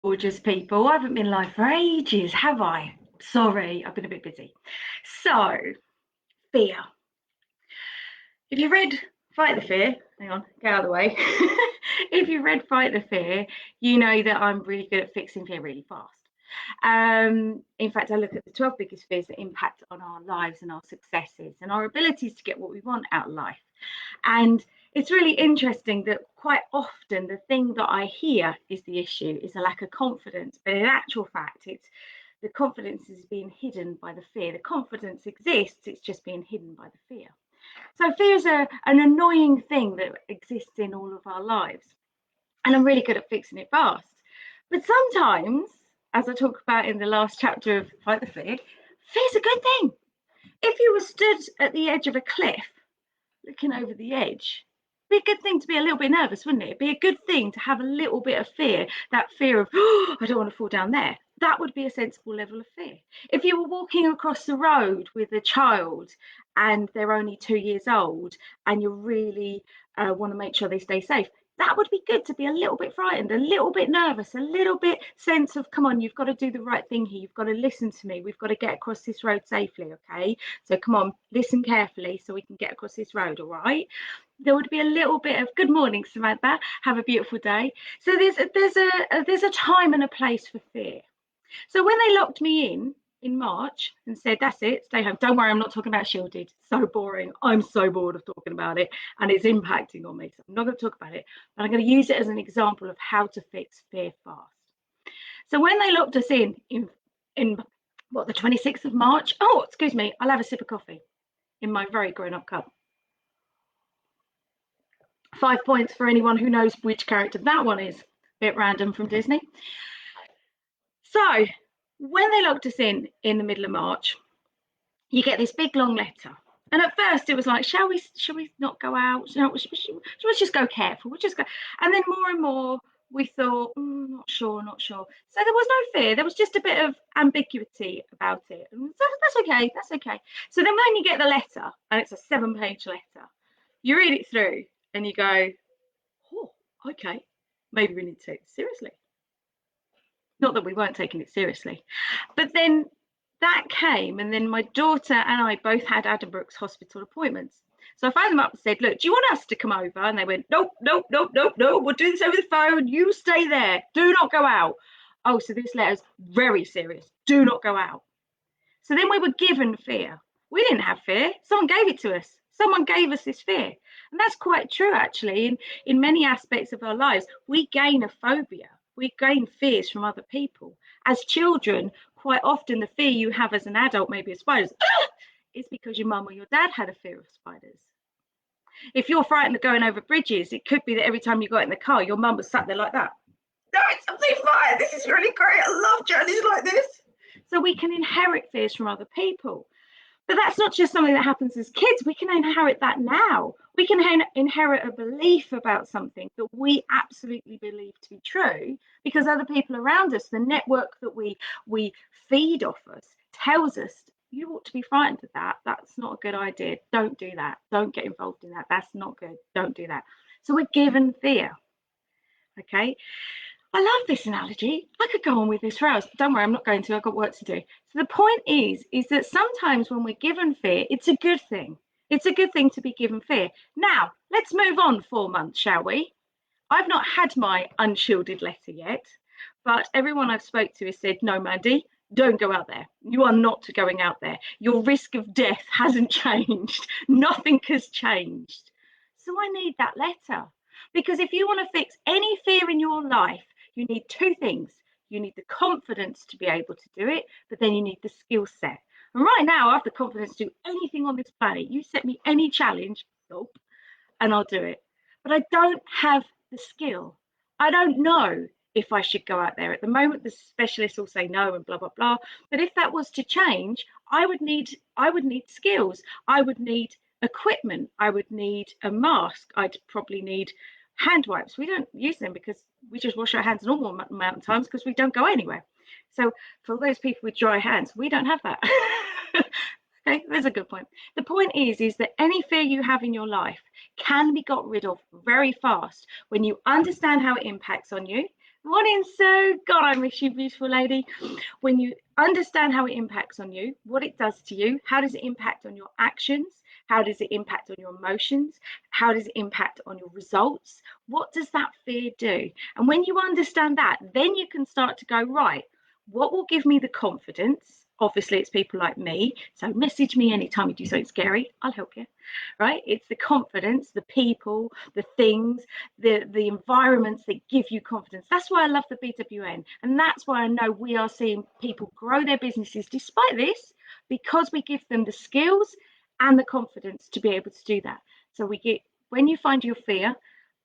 Gorgeous people. I haven't been live for ages, have I? Sorry, I've been a bit busy. So, fear. If you read Fight the Fear, hang on, get out of the way. If you read Fight the Fear, you know that I'm really good at fixing fear really fast. In fact, I look at the 12 biggest fears that impact on our lives and our successes and our abilities to get what we want out of life. And it's really interesting that quite often the thing that I hear is the issue is a lack of confidence, but in actual fact, it's the confidence is being hidden by the fear. The confidence exists, it's just being hidden by the fear. So fear is an annoying thing that exists in all of our lives. And I'm really good at fixing it fast. But sometimes, as I talk about in the last chapter of Fight the Fear, fear's a good thing. If you were stood at the edge of a cliff looking over the edge, it'd be a good thing to be a little bit nervous, wouldn't it? It'd be a good thing to have a little bit of fear, that fear of, oh, I don't want to fall down there. That would be a sensible level of fear. If you were walking across the road with a child and they're only 2 years old and you really want to make sure they stay safe, that would be good to be a little bit frightened, a little bit nervous, a little bit sense of, come on, you've got to do the right thing here. You've got to listen to me. We've got to get across this road safely, okay? So come on, listen carefully so we can get across this road, all right? There would be a little bit of good morning, Samantha. Have a beautiful day. So there's a time and a place for fear. So when they locked me in March and said, that's it, stay home. Don't worry, I'm not talking about Shielded. So boring. I'm so bored of talking about it and it's impacting on me. So I'm not going to talk about it, but I'm going to use it as an example of how to fix fear fast. So when they locked us in what, the 26th of March? Oh, excuse me, I'll have a sip of coffee in my very grown-up cup. 5 points for anyone who knows which character that one is. Bit random from Disney. So when they locked us in the middle of March, you get this big long letter. And at first it was like, shall we not go out? Shall we just go careful? We'll just go. And then more and more we thought, not sure. So there was no fear. There was just a bit of ambiguity about it. And so that's okay. So then when you get the letter, and it's a 7-page letter, you read it through and you go, oh, okay, maybe we need to take this seriously. Not that we weren't taking it seriously. But then that came, and then my daughter and I both had Addenbrooke's hospital appointments. So I phoned them up and said, look, do you want us to come over? And they went, nope. We'll do this over the phone. You stay there. Do not go out. Oh, so this letter's very serious. Do not go out. So then we were given fear. We didn't have fear. Someone gave it to us. Someone gave us this fear. And that's quite true, actually. In many aspects of our lives, we gain a phobia. We gain fears from other people. As children, quite often the fear you have as an adult, maybe of spiders, is because your mum or your dad had a fear of spiders. If you're frightened of going over bridges, it could be that every time you got in the car, your mum was sat there like that. No, it's absolutely fine. This is really great. I love journeys like this. So we can inherit fears from other people. But that's not just something that happens as kids. We can inherit that now. We can inherit a belief about something that we absolutely believe to be true because other people around us, the network that we feed off us, tells us you ought to be frightened of that. That's not a good idea. Don't do that. Don't get involved in that. That's not good. Don't do that. So we're given fear. Okay. I love this analogy. I could go on with this for hours. Don't worry, I'm not going to. I've got work to do. So the point is that sometimes when we're given fear, it's a good thing. It's a good thing to be given fear. Now, let's move on 4 months, shall we? I've not had my unshielded letter yet, but everyone I've spoke to has said, no, Mandy, don't go out there. You are not going out there. Your risk of death hasn't changed. Nothing has changed. So I need that letter. Because if you want to fix any fear in your life, you need 2 things. You need the confidence to be able to do it, but then you need the skill set. And right now, I have the confidence to do anything on this planet. You set me any challenge, nope, and I'll do it. But I don't have the skill. I don't know if I should go out there. At the moment, the specialists will say no and blah, blah, blah. But if that was to change, I would need skills. I would need equipment. I would need a mask. I'd probably need hand wipes. We don't use them because we just wash our hands normal amount of times because we don't go anywhere. So for those people with dry hands, we don't have that. Okay, there's a good point. The point is that any fear you have in your life can be got rid of very fast when you understand how it impacts on you Morning, Sue. God, I miss you, beautiful lady. When you understand how it impacts on you, what it does to you, how does it impact on your actions? How does it impact on your emotions? How does it impact on your results? What does that fear do? And when you understand that, then you can start to go, right, what will give me the confidence? Obviously, it's people like me. So message me anytime you do something scary. I'll help you, right? It's the confidence, the people, the things, the environments that give you confidence. That's why I love the BWN. And that's why I know we are seeing people grow their businesses despite this, because we give them the skills and the confidence to be able to do that. So we get, when you find your fear,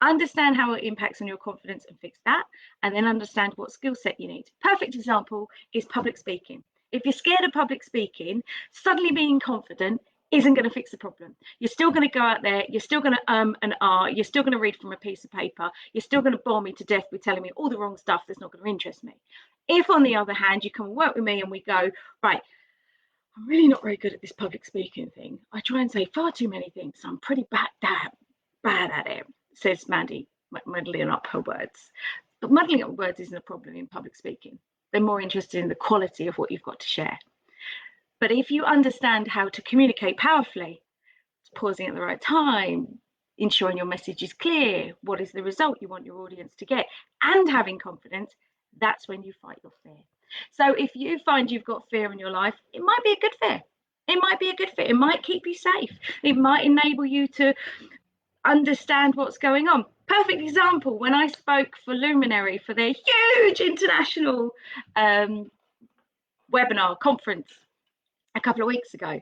understand how it impacts on your confidence and fix that, and then understand what skill set you need. Perfect example is public speaking. If you're scared of public speaking, suddenly being confident isn't going to fix the problem. You're still going to go out there, you're still going to and you're still going to read from a piece of paper, you're still going to bore me to death with telling me all the wrong stuff that's not going to interest me. If, on the other hand, you come and work with me and we go, right, I'm really not very good at this public speaking thing. I try and say far too many things. So I'm pretty bad at it, says Mandy, muddling up her words. But muddling up words isn't a problem in public speaking. They're more interested in the quality of what you've got to share. But if you understand how to communicate powerfully, pausing at the right time, ensuring your message is clear, what is the result you want your audience to get, and having confidence, that's when you fight your fear. So if you find you've got fear in your life, it might be a good fear. It might be a good fear. It might keep you safe. It might enable you to understand what's going on. Perfect example, when I spoke for Luminary for their huge international webinar conference a couple of weeks ago,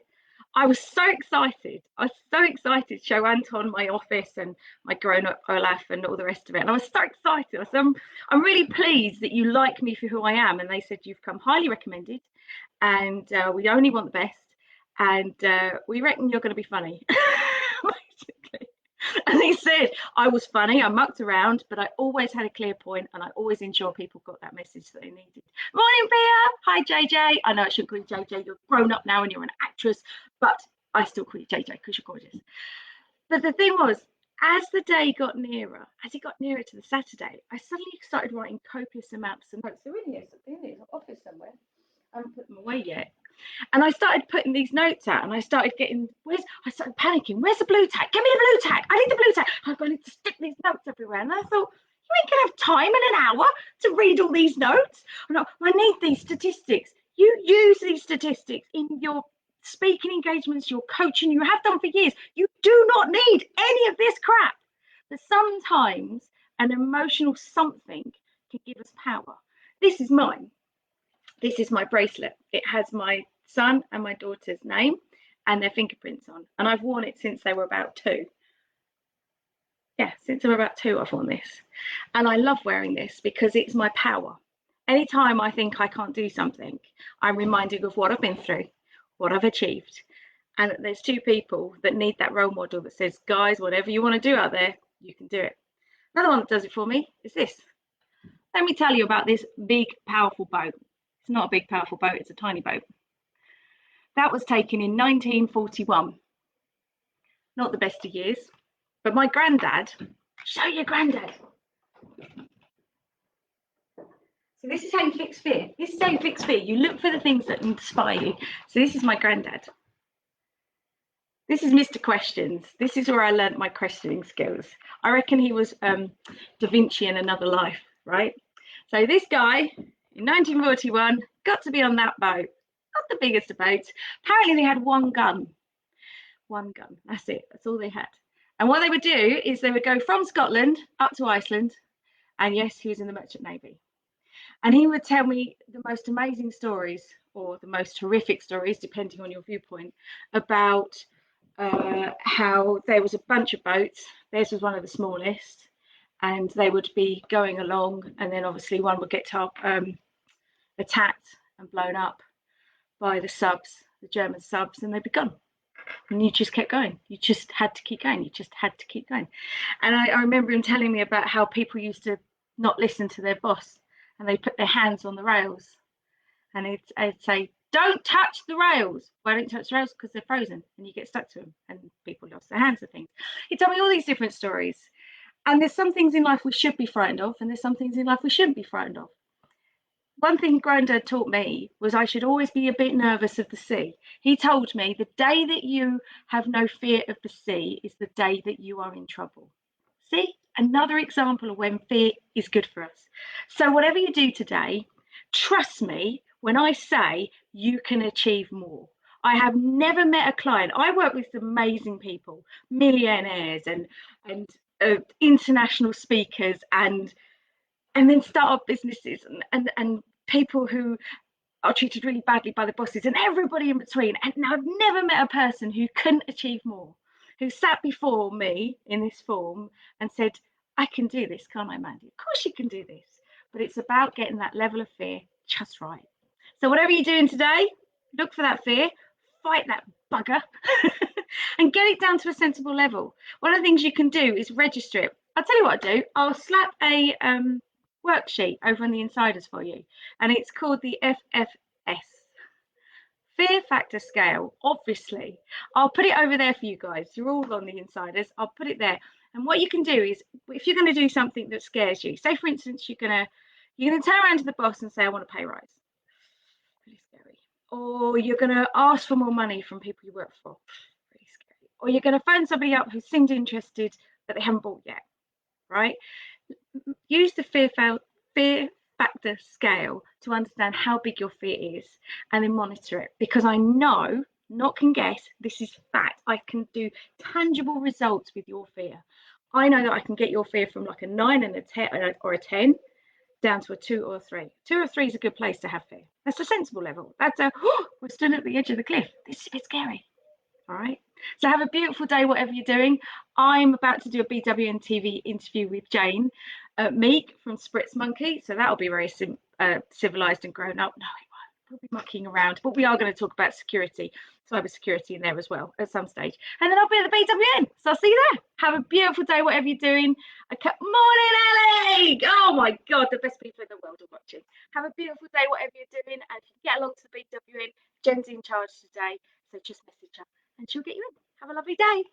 I was so excited. I was so excited to show Anton my office and my grown-up Olaf and all the rest of it. And I was so excited. I said, I'm really pleased that you like me for who I am. And they said, you've come highly recommended and we only want the best. And we reckon you're going to be funny. Basically. And he said, I was funny, I mucked around, but I always had a clear point and I always ensured people got that message that they needed. Morning, Pia. Hi, JJ. I know I shouldn't call you JJ. You're grown up now and you're an actress, but I still call you JJ because you're gorgeous. But the thing was, as the day got nearer, as it got nearer to the Saturday, I suddenly started writing copious amounts of notes. They're in his office somewhere. I haven't put them away yet. And I started putting these notes out and I started getting, I started panicking. Where's the blue tack? Give me the blue tack. I need the blue tack. I need to stick these notes everywhere. And I thought, you ain't going to have time in an hour to read all these notes. I need these statistics. You use these statistics in your speaking engagements, your coaching, you have done for years. You do not need any of this crap. But sometimes an emotional something can give us power. This is mine. This is my bracelet. It has my son and my daughter's name and their fingerprints on. And I've worn it since they were about 2. Yeah, since they were about 2, I've worn this. And I love wearing this because it's my power. Anytime I think I can't do something, I'm reminded of what I've been through, what I've achieved. And there's 2 people that need that role model that says, guys, whatever you want to do out there, you can do it. Another one that does it for me is this. Let me tell you about this big, powerful boat. It's not a big, powerful boat, it's a tiny boat. That was taken in 1941. Not the best of years, but my granddad, show your granddad. So this is how you fix fear. This is how you fix fear. You look for the things that inspire you. So this is my granddad. This is Mr. Questions. This is where I learned my questioning skills. I reckon he was Da Vinci in another life, right? So this guy in 1941 got to be on that boat. Not the biggest of boats. Apparently they had one gun. One gun. That's it. That's all they had. And what they would do is they would go from Scotland up to Iceland. And yes, he was in the Merchant Navy. And he would tell me the most amazing stories, or the most horrific stories, depending on your viewpoint, about how there was a bunch of boats. Theirs was one of the smallest. And they would be going along. And then obviously one would get attacked and blown up by the subs, the German subs, and they'd be gone. And you just kept going. You just had to keep going. You just had to keep going. And I remember him telling me about how people used to not listen to their boss and they put their hands on the rails. And I'd say, don't touch the rails. Why don't you touch the rails? Because they're frozen and you get stuck to them and people lost their hands and things. He told me all these different stories. And there's some things in life we should be frightened of, and there's some things in life we shouldn't be frightened of. One thing Grandad taught me was I should always be a bit nervous of the sea. He told me the day that you have no fear of the sea is the day that you are in trouble. See, another example of when fear is good for us. So, whatever you do today, trust me when I say you can achieve more. I have never met a client. I work with amazing people, millionaires and international speakers and then start up businesses and people who are treated really badly by the bosses and everybody in between. And now I've never met a person who couldn't achieve more, who sat before me in this form and said, I can do this, can't I, Mandy? Of course you can do this. But it's about getting that level of fear just right. So whatever you're doing today, look for that fear, fight that bugger, and get it down to a sensible level. One of the things you can do is register it. I'll tell you what I'll do. I'll slap a worksheet over on the insiders for you, and it's called the FFS, Fear Factor Scale. Obviously, I'll put it over there for you guys. You're all on the insiders. I'll put it there. And what you can do is, if you're going to do something that scares you, say for instance, you're gonna turn around to the boss and say, I want a pay rise. Really scary. Or you're going to ask for more money from people you work for. Really scary. Or you're going to phone somebody up who seems interested but they haven't bought yet, right? Use the fear factor scale to understand how big your fear is and then monitor it, because I know, not can guess, this is fact. I can do tangible results with your fear. I know that I can get your fear from like a 9 and a 10 or a 10 down to a 2 or a 3. 2 or 3 is a good place to have fear. That's a sensible level. That's a, oh, we're still at the edge of the cliff. This is a bit scary. All right. So have a beautiful day, whatever you're doing. I'm about to do a BWN TV interview with Jane Meek from Spritz Monkey. So that'll be very civilized and grown up. No, it won't. We'll be mucking around, but we are going to talk about security, cyber security in there as well at some stage. And then I'll be at the BWN. So I'll see you there. Have a beautiful day, whatever you're doing. Morning, Ellie. Oh my God, the best people in the world are watching. Have a beautiful day, whatever you're doing. And if you get along to the BWN, Jen's in charge today. So just message her and she'll get you in. Have a lovely day.